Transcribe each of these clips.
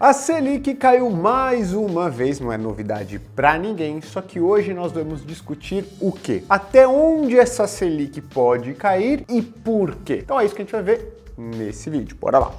A Selic caiu mais uma vez, não é novidade para ninguém, só que hoje nós vamos discutir o quê? Até onde essa Selic pode cair e por quê? Então é isso que a gente vai ver nesse vídeo, bora lá!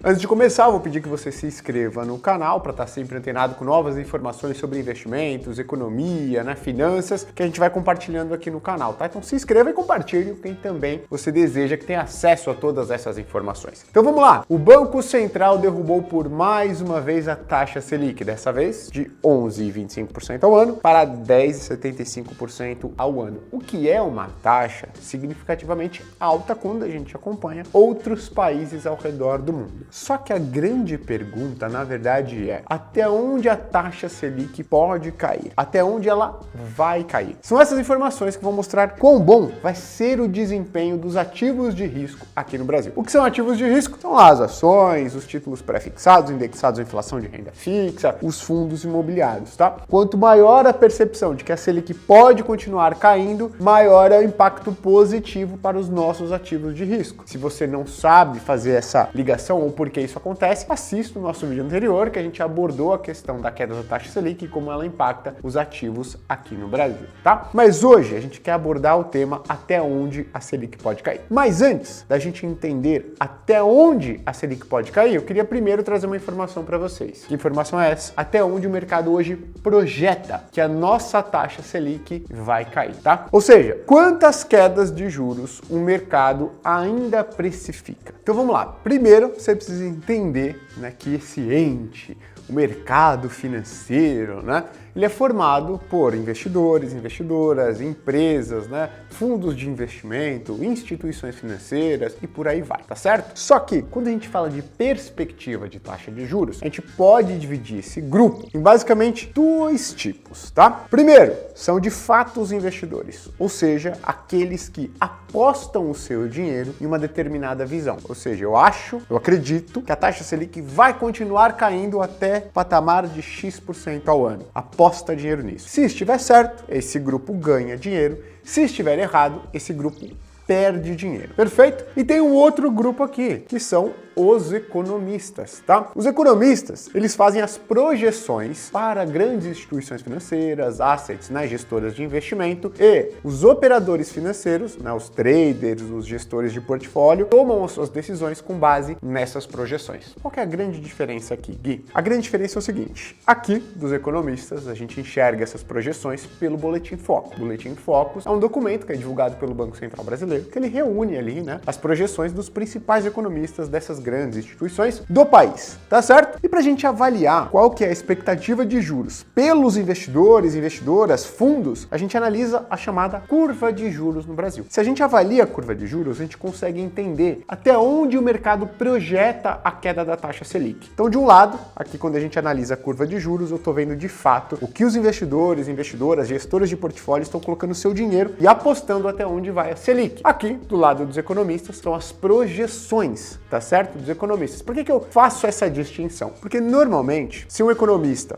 Antes de começar, eu vou pedir que você se inscreva no canal para estar sempre antenado com novas informações sobre investimentos, economia, finanças, que a gente vai compartilhando aqui no canal, tá? Então se inscreva e compartilhe com quem também você deseja que tenha acesso a todas essas informações. Então vamos lá! O Banco Central derrubou por mais uma vez a taxa Selic, dessa vez de 11,25% ao ano para 10,75% ao ano, o que é uma taxa significativamente alta quando a gente acompanha outros países ao redor do mundo. Só que a grande pergunta, na verdade, é até onde a taxa Selic pode cair? Até onde ela vai cair? São essas informações que vão mostrar quão bom vai ser o desempenho dos ativos de risco aqui no Brasil. O que são ativos de risco? São lá as ações, os títulos pré-fixados, indexados à inflação de renda fixa, os fundos imobiliários, tá? Quanto maior a percepção de que a Selic pode continuar caindo, maior é o impacto positivo para os nossos ativos de risco. Se você não sabe fazer essa ligação ou por que isso acontece, assista o nosso vídeo anterior que a gente abordou a questão da queda da taxa Selic e como ela impacta os ativos aqui no Brasil, tá? Mas hoje a gente quer abordar o tema até onde a Selic pode cair. Mas antes da gente entender até onde a Selic pode cair, eu queria primeiro trazer uma informação para vocês. Que informação é essa? Até onde o mercado hoje projeta que a nossa taxa Selic vai cair, tá? Ou seja, quantas quedas de juros o mercado ainda precifica? Então vamos lá. Primeiro, você precisa entender que esse ente, o mercado financeiro, ele é formado por investidores, investidoras, empresas, fundos de investimento, instituições financeiras e por aí vai, tá certo? Só que quando a gente fala de perspectiva de taxa de juros, a gente pode dividir esse grupo em basicamente dois tipos, tá? Primeiro, são de fato os investidores, ou seja, aqueles que apostam o seu dinheiro em uma determinada visão. Ou seja, eu acredito que a taxa Selic vai continuar caindo até patamar de X% ao ano. Aposta dinheiro nisso. Se estiver certo, esse grupo ganha dinheiro. Se estiver errado, esse grupo perde dinheiro. Perfeito? E tem um outro grupo aqui, que são os economistas, tá? Os economistas, eles fazem as projeções para grandes instituições financeiras, assets, gestoras de investimento, e os operadores financeiros, os traders, os gestores de portfólio, tomam as suas decisões com base nessas projeções. Qual que é a grande diferença aqui, Gui? A grande diferença é o seguinte, aqui dos economistas, a gente enxerga essas projeções pelo Boletim Focus. O Boletim Focus é um documento que é divulgado pelo Banco Central Brasileiro, que ele reúne ali, as projeções dos principais economistas dessas grandes instituições do país, tá certo? E para a gente avaliar qual que é a expectativa de juros pelos investidores, investidoras, fundos, a gente analisa a chamada curva de juros no Brasil. Se a gente avalia a curva de juros, a gente consegue entender até onde o mercado projeta a queda da taxa Selic. Então, de um lado, aqui quando a gente analisa a curva de juros, eu estou vendo de fato o que os investidores, investidoras, gestores de portfólio estão colocando seu dinheiro e apostando até onde vai a Selic. Aqui, do lado dos economistas, são as projeções, tá certo? Dos economistas. Por que eu faço essa distinção? Porque normalmente, se um economista,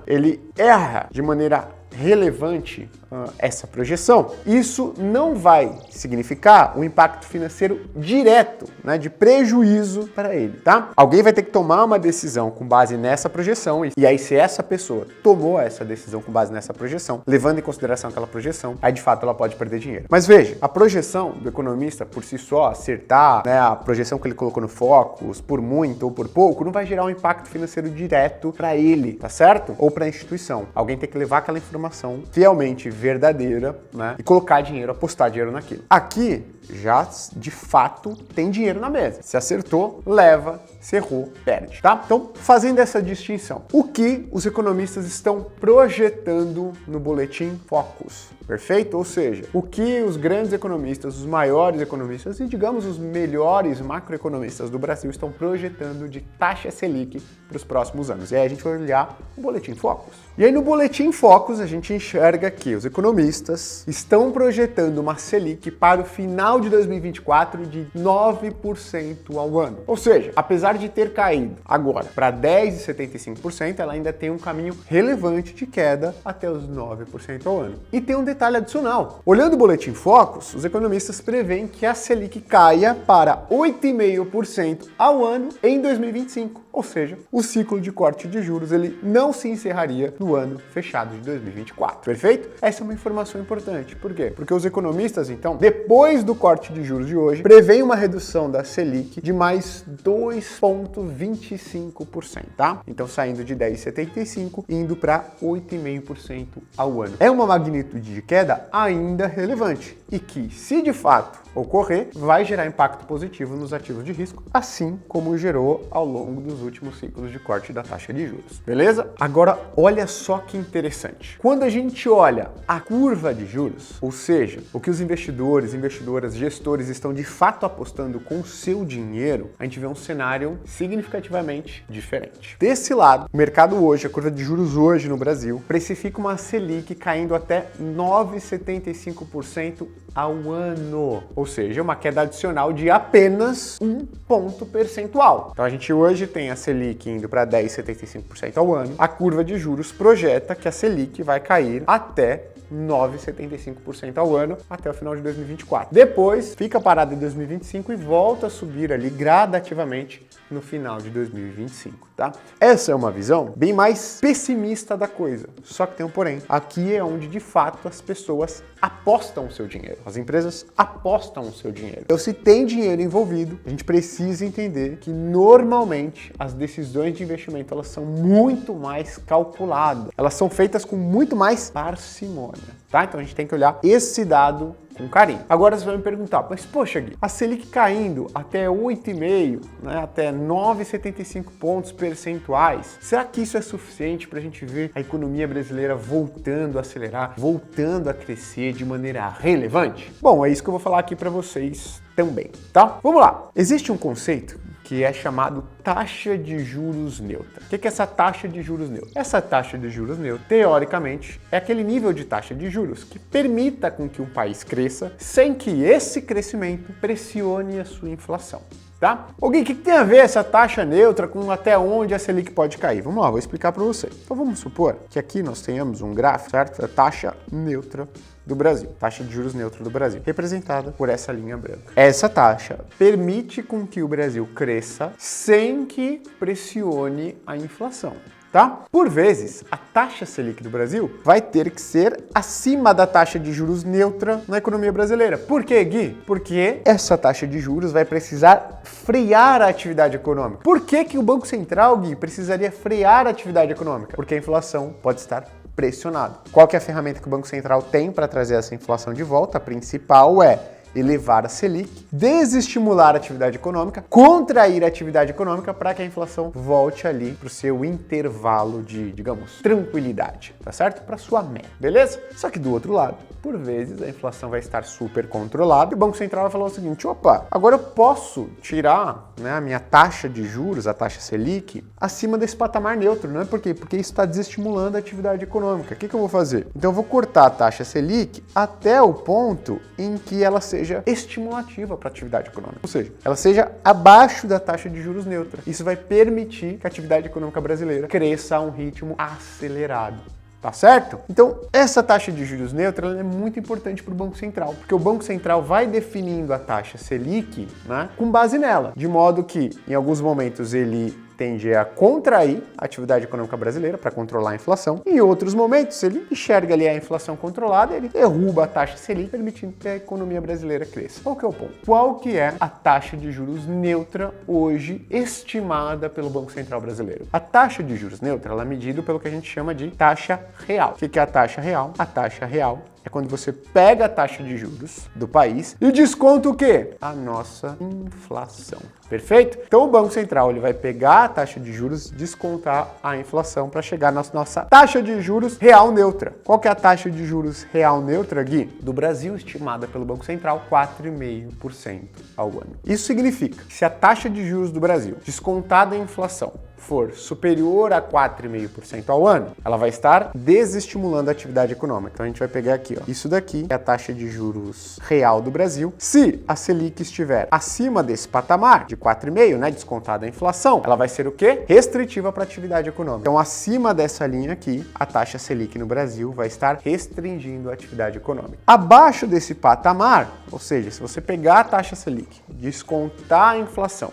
ele erra de maneira relevante essa projeção, isso não vai significar um impacto financeiro direto, de prejuízo para ele, tá? Alguém vai ter que tomar uma decisão com base nessa projeção e aí se essa pessoa tomou essa decisão com base nessa projeção, levando em consideração aquela projeção, aí de fato ela pode perder dinheiro. Mas veja, a projeção do economista por si só, acertar, a projeção que ele colocou no Focus, por muito ou por pouco, não vai gerar um impacto financeiro direto para ele, tá certo? Ou para a instituição. Alguém tem que levar aquela informação fielmente verdadeira, e colocar dinheiro, apostar dinheiro naquilo. Aqui, já de fato tem dinheiro na mesa. Se acertou, leva, se errou, perde, tá? Então, fazendo essa distinção, o que os economistas estão projetando no Boletim Focus? Perfeito? Ou seja, o que os grandes economistas, os maiores economistas e, digamos, os melhores macroeconomistas do Brasil estão projetando de taxa Selic para os próximos anos. E aí a gente vai olhar o Boletim Focus. E aí no Boletim Focus a gente enxerga que os economistas estão projetando uma Selic para o final final de 2024 de 9% ao ano. Ou seja, apesar de ter caído agora para 10,75%, ela ainda tem um caminho relevante de queda até os 9% ao ano. E tem um detalhe adicional. Olhando o Boletim Focus, os economistas preveem que a Selic caia para 8,5% ao ano em 2025. Ou seja, o ciclo de corte de juros ele não se encerraria no ano fechado de 2024. Perfeito? Essa é uma informação importante. Por quê? Porque os economistas, então, depois do corte de juros de hoje, preveem uma redução da Selic de mais 2,25%, tá? Então, saindo de 10,75% indo para 8,5% ao ano. É uma magnitude de queda ainda relevante e que, se de fato ocorrer, vai gerar impacto positivo nos ativos de risco, assim como gerou ao longo dos últimos ciclos de corte da taxa de juros. Beleza? Agora, olha só que interessante. Quando a gente olha a curva de juros, ou seja, o que os investidores, investidoras, gestores estão de fato apostando com o seu dinheiro, a gente vê um cenário significativamente diferente. Desse lado, o mercado hoje, a curva de juros hoje no Brasil, precifica uma Selic caindo até 9,75% ao ano, ou seja, uma queda adicional de apenas 1 ponto percentual. Então a gente hoje tem a Selic indo para 10,75% ao ano. A curva de juros projeta que a Selic vai cair até 9,75% ao ano até o final de 2024. Depois fica parada em 2025 e volta a subir ali gradativamente no final de 2025, tá? Essa é uma visão bem mais pessimista da coisa. Só que tem um porém. Aqui é onde de fato as pessoas apostam o seu dinheiro. As empresas apostam o seu dinheiro. Então, se tem dinheiro envolvido, a gente precisa entender que normalmente as decisões de investimento elas são muito mais calculadas. Elas são feitas com muito mais parcimônia, tá? Então a gente tem que olhar esse dado com carinho. Agora você vai me perguntar, mas poxa, Gui, a Selic caindo até 8,5%, né, até 9,75 pontos percentuais, será que isso é suficiente para a gente ver a economia brasileira voltando a acelerar, voltando a crescer de maneira relevante? Bom, é isso que eu vou falar aqui para vocês também, tá? Vamos lá. Existe um conceito que é chamado taxa de juros neutra. O que é essa taxa de juros neutra? Essa taxa de juros neutra, teoricamente, é aquele nível de taxa de juros que permita com que um país cresça sem que esse crescimento pressione a sua inflação. Tá? O que tem a ver essa taxa neutra com até onde a Selic pode cair? Vamos lá, vou explicar para você. Então vamos supor que aqui nós tenhamos um gráfico, certo? A taxa neutra do Brasil, taxa de juros neutra do Brasil, representada por essa linha branca. Essa taxa permite com que o Brasil cresça sem que pressione a inflação. Tá? Por vezes, a taxa Selic do Brasil vai ter que ser acima da taxa de juros neutra na economia brasileira. Por quê, Gui? Porque essa taxa de juros vai precisar frear a atividade econômica. Por que o Banco Central, Gui, precisaria frear a atividade econômica? Porque a inflação pode estar pressionada. Qual que é a ferramenta que o Banco Central tem para trazer essa inflação de volta? A principal é elevar a Selic, desestimular a atividade econômica, contrair a atividade econômica para que a inflação volte ali para o seu intervalo de, digamos, tranquilidade, tá certo? Para sua média, beleza? Só que do outro lado, por vezes a inflação vai estar super controlada e o Banco Central vai falar o seguinte, opa, agora eu posso tirar, né, a minha taxa de juros, a taxa Selic, acima desse patamar neutro, não é? Por quê? Porque isso está desestimulando a atividade econômica. O que eu vou fazer? Então eu vou cortar a taxa Selic até o ponto em que ela seja estimulativa para a atividade econômica, ou seja, ela seja abaixo da taxa de juros neutra. Isso vai permitir que a atividade econômica brasileira cresça a um ritmo acelerado. Tá certo? Então, essa taxa de juros neutra ela é muito importante para o Banco Central, porque o Banco Central vai definindo a taxa Selic, né, com base nela, de modo que, em alguns momentos, ele tende a contrair a atividade econômica brasileira para controlar a inflação. Em outros momentos, ele enxerga ali a inflação controlada, ele derruba a taxa Selic, permitindo que a economia brasileira cresça. Qual que é o ponto? Qual que é a taxa de juros neutra hoje estimada pelo Banco Central brasileiro? A taxa de juros neutra ela é medida pelo que a gente chama de taxa real. O que é a taxa real? A taxa real é quando você pega a taxa de juros do país e desconta o quê? A nossa inflação. Perfeito? Então o Banco Central ele vai pegar a taxa de juros, descontar a inflação para chegar na nossa taxa de juros real neutra. Qual que é a taxa de juros real neutra, Gui? Do Brasil, estimada pelo Banco Central, 4,5% ao ano. Isso significa que se a taxa de juros do Brasil, descontada a inflação, for superior a 4,5% ao ano, ela vai estar desestimulando a atividade econômica. Então a gente vai pegar aqui, ó, isso daqui é a taxa de juros real do Brasil. Se a Selic estiver acima desse patamar de 4,5%, né, descontada a inflação, ela vai ser o quê? Restritiva para a atividade econômica. Então acima dessa linha aqui, a taxa Selic no Brasil vai estar restringindo a atividade econômica. Abaixo desse patamar, ou seja, se você pegar a taxa Selic, descontar a inflação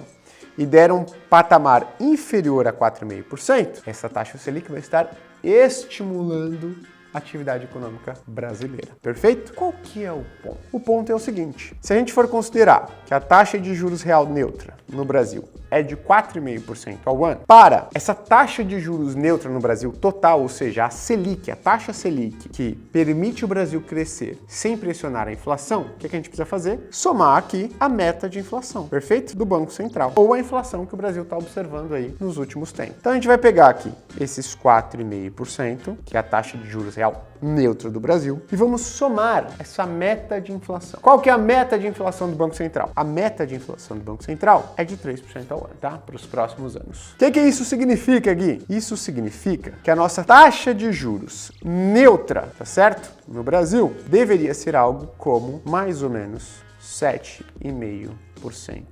e der um patamar inferior a 4,5%, essa taxa Selic vai estar estimulando a atividade econômica brasileira. Perfeito? Qual que é o ponto? O ponto é o seguinte: se a gente for considerar que a taxa de juros real neutra no Brasil é de 4,5% ao ano, para essa taxa de juros neutra no Brasil total, ou seja, a Selic, a taxa Selic, que permite o Brasil crescer sem pressionar a inflação, o que a gente precisa fazer? Somar aqui a meta de inflação, perfeito? Do Banco Central, ou a inflação que o Brasil está observando aí nos últimos tempos. Então a gente vai pegar aqui esses 4,5%, que é a taxa de juros real neutra do Brasil, e vamos somar essa meta de inflação. Qual que é a meta de inflação do Banco Central? A meta de inflação do Banco Central é de 3% ao ano, tá? Para os próximos anos. O que isso significa, Gui? Isso significa que a nossa taxa de juros neutra, tá certo? No Brasil, deveria ser algo como mais ou menos 7,5%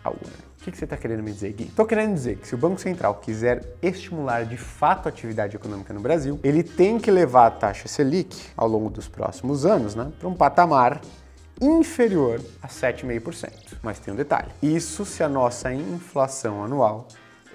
ao ano. O que você está querendo me dizer, Gui? Estou querendo dizer que se o Banco Central quiser estimular de fato a atividade econômica no Brasil, ele tem que levar a taxa Selic ao longo dos próximos anos, né, para um patamar inferior a 7,5%. Mas tem um detalhe: isso se a nossa inflação anual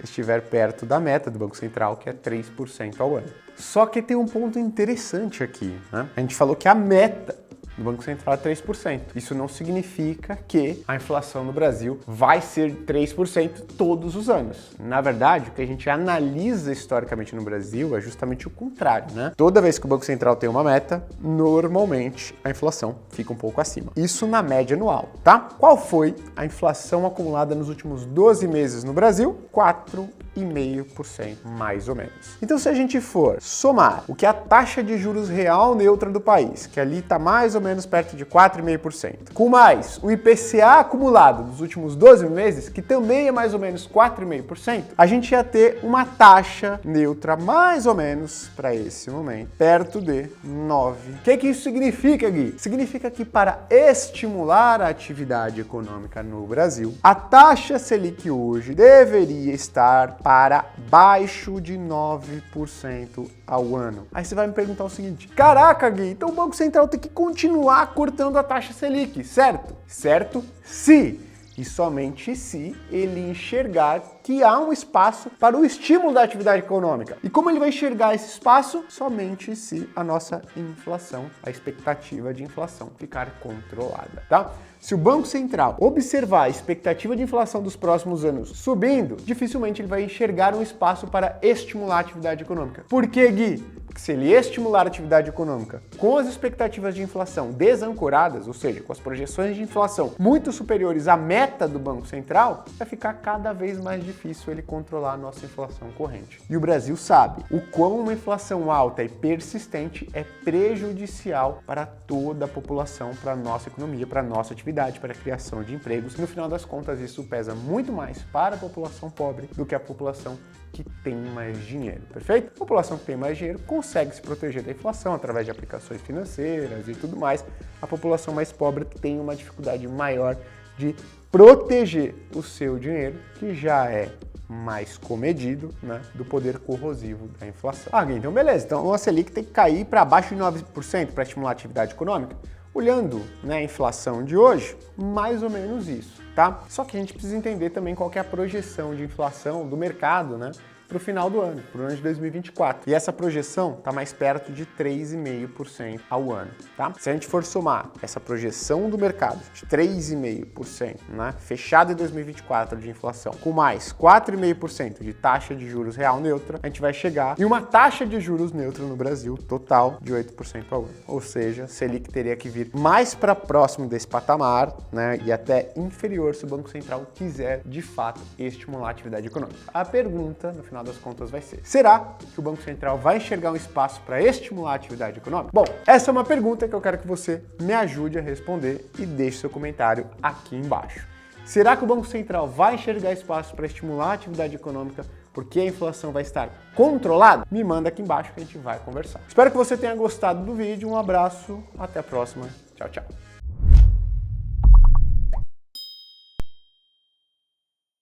estiver perto da meta do Banco Central, que é 3% ao ano. Só que tem um ponto interessante aqui, né? A gente falou que a meta do Banco Central é 3%. Isso não significa que a inflação no Brasil vai ser 3% todos os anos. Na verdade, o que a gente analisa historicamente no Brasil é justamente o contrário, né? Toda vez que o Banco Central tem uma meta, normalmente a inflação fica um pouco acima. Isso na média anual, tá? Qual foi a inflação acumulada nos últimos 12 meses no Brasil? 4,5%, mais ou menos. Então, se a gente for somar o que é a taxa de juros real neutra do país, que ali está mais ou menos perto de 4,5%, com mais o IPCA acumulado dos últimos 12 meses, que também é mais ou menos 4,5%, a gente ia ter uma taxa neutra mais ou menos, para esse momento, perto de 9%. O que isso significa, Gui? Significa que para estimular a atividade econômica no Brasil, a taxa Selic hoje deveria estar para baixo de 9% ao ano. Aí você vai me perguntar o seguinte: caraca, Gui, então o Banco Central tem que continuar cortando a taxa Selic, certo? Certo? Se e somente se ele enxergar que há um espaço para o estímulo da atividade econômica. E como ele vai enxergar esse espaço? Somente se a nossa inflação, a expectativa de inflação, ficar controlada, tá? Se o Banco Central observar a expectativa de inflação dos próximos anos subindo, dificilmente ele vai enxergar um espaço para estimular a atividade econômica. Por quê, Gui? Porque se ele estimular a atividade econômica com as expectativas de inflação desancoradas, ou seja, com as projeções de inflação muito superiores à meta do Banco Central, vai ficar cada vez mais difícil ele controlar a nossa inflação corrente. E o Brasil sabe o quão uma inflação alta e persistente é prejudicial para toda a população, para a nossa economia, para a nossa atividade, para a criação de empregos. No final das contas, isso pesa muito mais para a população pobre do que a população que tem mais dinheiro, perfeito? A população que tem mais dinheiro consegue se proteger da inflação através de aplicações financeiras e tudo mais. A população mais pobre tem uma dificuldade maior de proteger o seu dinheiro, que já é mais comedido, né, do poder corrosivo da inflação. Então beleza, então a Selic tem que cair para abaixo de 9% para estimular a atividade econômica. Olhando, né, a inflação de hoje, mais ou menos isso, tá? Só que a gente precisa entender também qual que é a projeção de inflação do mercado, né, para o final do ano, para o ano de 2024. E essa projeção está mais perto de 3,5% ao ano, tá? Se a gente for somar essa projeção do mercado de 3,5%, né, fechado em 2024 de inflação, com mais 4,5% de taxa de juros real neutra, a gente vai chegar em uma taxa de juros neutra no Brasil total de 8% ao ano. Ou seja, Selic teria que vir mais para próximo desse patamar, né, e até inferior se o Banco Central quiser, de fato, estimular a atividade econômica. A pergunta, no final das contas, vai ser: será que o Banco Central vai enxergar um espaço para estimular a atividade econômica? Bom, essa é uma pergunta que eu quero que você me ajude a responder e deixe seu comentário aqui embaixo. Será que o Banco Central vai enxergar espaço para estimular a atividade econômica porque a inflação vai estar controlada? Me manda aqui embaixo que a gente vai conversar. Espero que você tenha gostado do vídeo, um abraço, até a próxima, tchau, tchau.